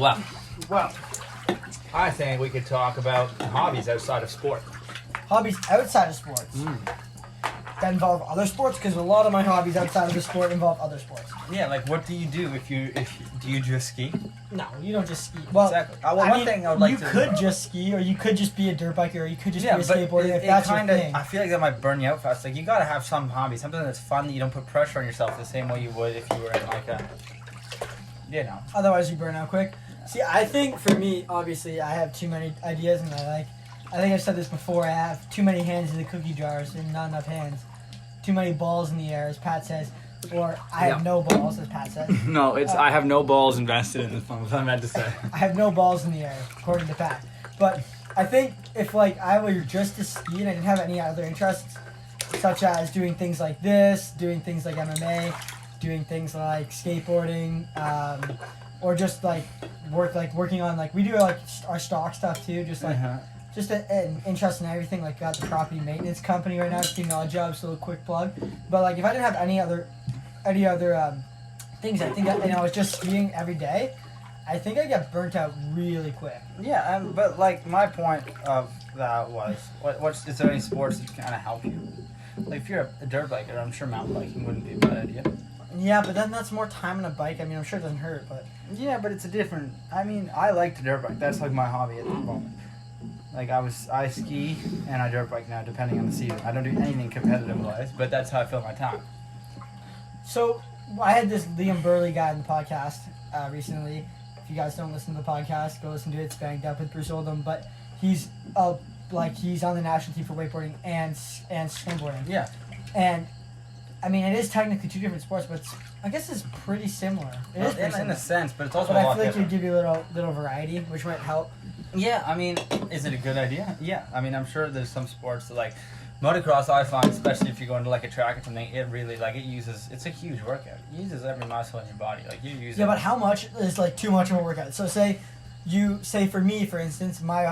Well, I think we could talk about hobbies outside of sport. Hobbies outside of sports that involve other sports, because a lot of my hobbies outside of the sport involve other sports. Yeah, like what do you do if you do you just ski? No, you don't just ski. Well, Exactly. one thing I would like you could just ski, or you could just be a dirt biker, or you could just be a skateboarder if that's your thing. I feel like that might burn you out fast. Like you gotta have some hobby, something that's fun that you don't put pressure on yourself the same way you would if you were in like a, you know. Otherwise, you burn out quick. See, I think for me, obviously, I have too many ideas, and I think I've said this before. I have too many hands in the cookie jars and not enough hands. Too many balls in the air, as Pat says, or I have no balls, as Pat says. No, it's I have no balls invested in this one. What I meant to say. I have no balls in the air, according to Pat. But I think if I were just to ski and I didn't have any other interests, such as doing things like this, doing things like MMA, doing things like skateboarding, or just working on we do our stock stuff too, just an interest in everything. Like got the property maintenance company right now, just doing odd jobs, so a quick plug. But if I didn't have any other things, I think and I was just skiing every day, I think I get burnt out really quick. Yeah, but my point of that was, is there any sports that kind of help you? Like if you're a dirt biker, I'm sure mountain biking wouldn't be a bad idea. Yeah, but then that's more time on a bike. I mean, I'm sure it doesn't hurt, but yeah, but it's a different. I mean, I like to dirt bike. That's my hobby at the moment. I ski and I dirt bike now, depending on the season. I don't do anything competitive wise, but that's how I fill my time. So I had this Liam Burley guy on the podcast recently. If you guys don't listen to the podcast, go listen to it. It's banged up with Bruce Oldham, but he's he's on the national team for wakeboarding and snowboarding. Yeah. And I mean, it is technically two different sports, but I guess it's pretty similar. It is pretty in similar. a sense, but it's also But a I lot feel like different. it'd give you a little variety, which might help. Yeah, I mean, is it a good idea? Yeah, I mean, I'm sure there's some sports that motocross. I find, especially if you go into a track or something, it really it's a huge workout. It uses every muscle in your body. Yeah, but how much is too much of a workout? So say for me, for instance, my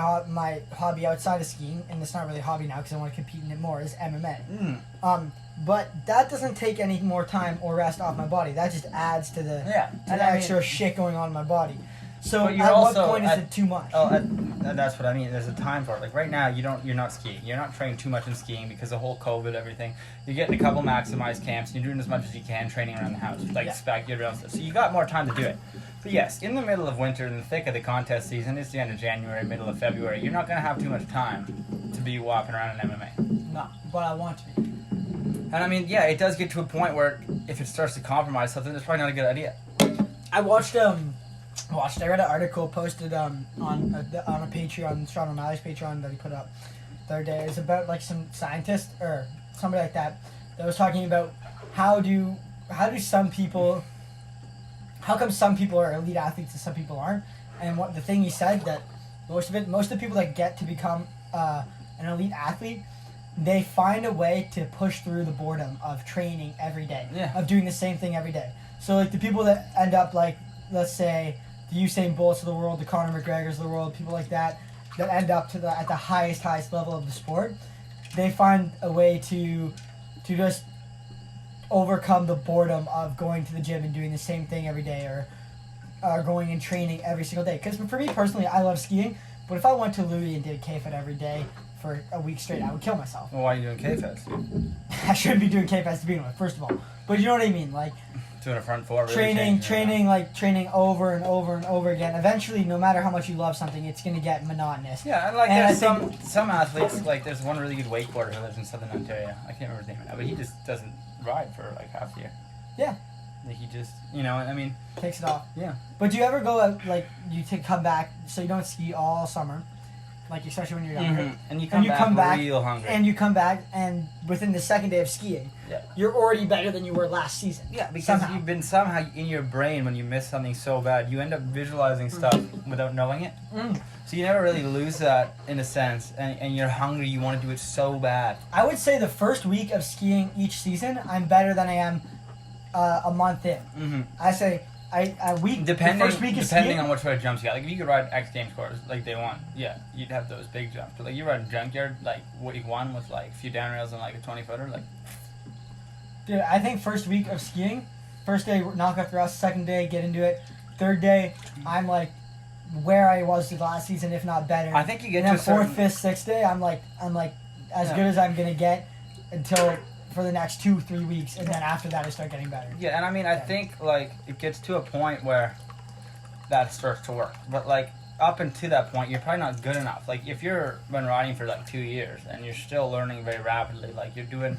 hobby outside of skiing, and it's not really a hobby now because I want to compete in it more, is MMA. But that doesn't take any more time or rest off my body. That just adds to the extra shit going on in my body. So at what point is it too much? Oh, that's what I mean. There's a time for it. Like right now, you're not skiing. You're not training too much in skiing because of the whole COVID, everything. You're getting a couple maximized camps. And you're doing as much as you can training around the house, backyard around stuff. So you got more time to do it. But yes, in the middle of winter, in the thick of the contest season, it's the end of January, middle of February. You're not going to have too much time to be walking around in MMA. No, but I want to be. And I mean, yeah, it does get to a point where if it starts to compromise something, it's probably not a good idea. I I read an article posted on a Patreon, Sean O'Malley's Patreon, that he put up the other day. It's about some scientist or somebody like that was talking about how come some people are elite athletes and some people aren't. And what the thing he said, that most of the people that get to become an elite athlete, they find a way to push through the boredom of training every day, of doing the same thing every day. So the people that end up let's say the Usain Bolts of the world, the Conor McGregors of the world, people like that end up at the highest level of the sport, they find a way to just overcome the boredom of going to the gym and doing the same thing every day, or going and training every single day. Because for me personally, I love skiing, but if I went to Louis and did K-Fed every day for a week straight, I would kill myself. Well, why are you doing K-Feds? I shouldn't be doing K-Feds to begin with, first of all. But you know what I mean, doing a front four, really training over and over and over again. Eventually, no matter how much you love something, it's going to get monotonous. Yeah, and there's some athletes, there's one really good wakeboarder who lives in Southern Ontario. I can't remember his name now, but he just doesn't ride for half the year. Yeah. He just, I mean, takes it off. Yeah. But do you ever go out, come back, so you don't ski all summer, especially when you're younger. Mm-hmm. And you come back real hungry. And you come back, and within the second day of skiing, you're already better than you were last season. Yeah, because you've been somehow in your brain, when you miss something so bad, you end up visualizing stuff without knowing it. So you never really lose that, in a sense, and you're hungry, you want to do it so bad. I would say the first week of skiing each season, I'm better than I am a month in. Mm-hmm. I say depending on what sort of jumps you got. If you could ride X Games course like they want, you'd have those big jumps. But you ride a junkyard week one with a few down rails and a 20-footer, Dude, I think first week of skiing, first day knock off the rust, second day get into it, third day I'm where I was the last season, if not better. I think you get and to then a fourth, certain... fifth, sixth day, I'm like as good as I'm gonna get until for the next 2-3 weeks, and then after that I start getting better. Yeah, and I mean, I think, like, it gets to a point where that starts to work. But, like, up until that point, you're probably not good enough. Like, if you've been riding for, like, 2 years, and you're still learning very rapidly, like, you're doing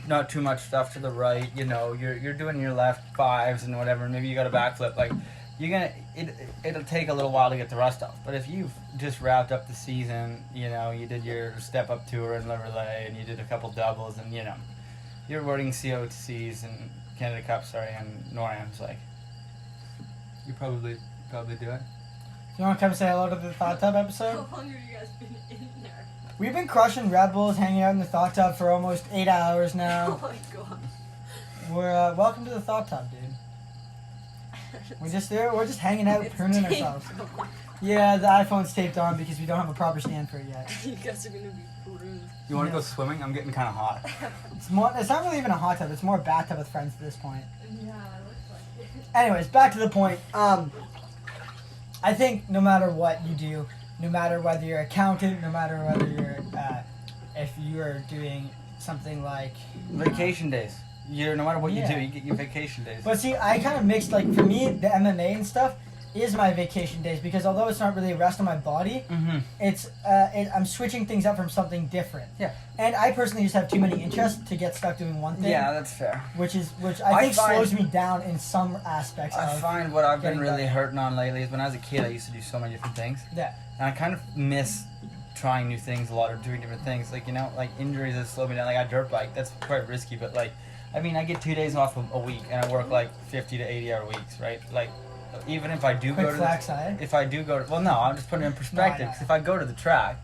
not too much stuff to the right, you know, you're doing your left fives and whatever, and maybe you got a backflip, like, it'll take a little while to get the rust off. But if you've just wrapped up the season, you know, you did your step-up tour in Liverlay, and you did a couple doubles, and, you know, you're running COCs and Canada Cup, and NORAMs, like, you probably do it. You want to come say hello to the Thot Tub episode? How long have you guys been in there? We've been crushing Red Bulls, hanging out in the Thot Tub for almost 8 hours now. Oh my god. We're welcome to the Thot Tub, dude. We're just there. We're just hanging out, It's pruning taped ourselves. on. Yeah, the iPhone's taped on because we don't have a proper stand for it yet. You guys are gonna be bruised. You want to No. go swimming? I'm getting kind of hot. It's not really even a hot tub. It's more a bathtub with friends at this point. Yeah, it looks like it. Anyways, back to the point. I think no matter what you do, no matter whether you're an accountant, no matter whether you're if you're doing something like Vacation days. No matter what you Yeah. do, you get your vacation days. But see, I kind of mixed, like, for me, the MMA and stuff is my vacation days because although it's not really a rest on my body, Mm-hmm. it's I'm switching things up from something different. Yeah. And I personally just have too many interests to get stuck doing one thing. Yeah, that's fair. Which I I think find- slows me down in some aspects I of find what I've been getting really better. hurting on lately is when I was a kid, I used to do so many different things. Yeah. And I kind of miss trying new things a lot, or doing different things. Like, you know, like injuries that slow me down. Like, I dirt bike, that's quite risky, but, like, I mean, I get 2 days off a week, and I work, like, 50 to 80-hour weeks, right? Like, even if I do Quick go to flex, eh? if I do go to, well, no, I'm just putting it in perspective. know. 'Cause if I go to the track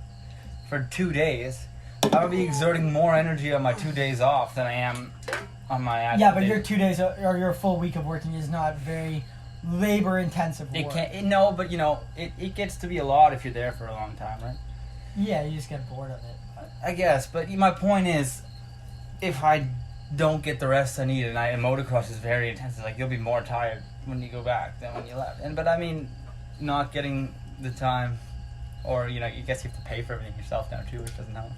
for 2 days, I'm gonna be exerting more energy on my 2 days off than I am on my actual Yeah, but day. your 2 days or your full week of working is not very labor intensive work. It can't. No, but you know, it gets to be a lot if you're there for a long time, right? Yeah, you just get bored of it. I guess, but my point is, if I don't get the rest I need, and motocross is very intensive, like, you'll be more tired when you go back than when you left. But I mean, not getting the time, or, you know, I guess you have to pay for everything yourself now too, which doesn't help.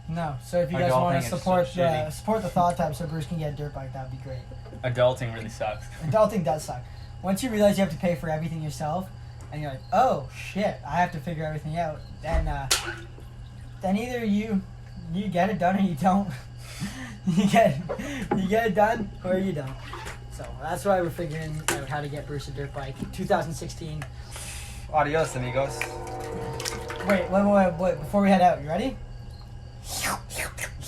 No, so if you guys Adulting want is to so support shitty. support the Thot Tub so Bruce can get a dirt bike, that'd be great. Adulting really sucks. Adulting does suck. Once you realize you have to pay for everything yourself, and you're like, oh shit, I have to figure everything out, then either you get it done or you don't. you get it done or you don't. So that's why we're figuring out how to get Bruce a dirt bike. 2016. Adios, amigos. Wait. Before we head out, you ready?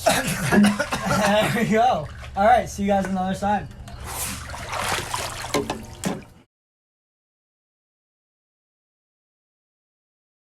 There we go. All right. See you guys on the other side.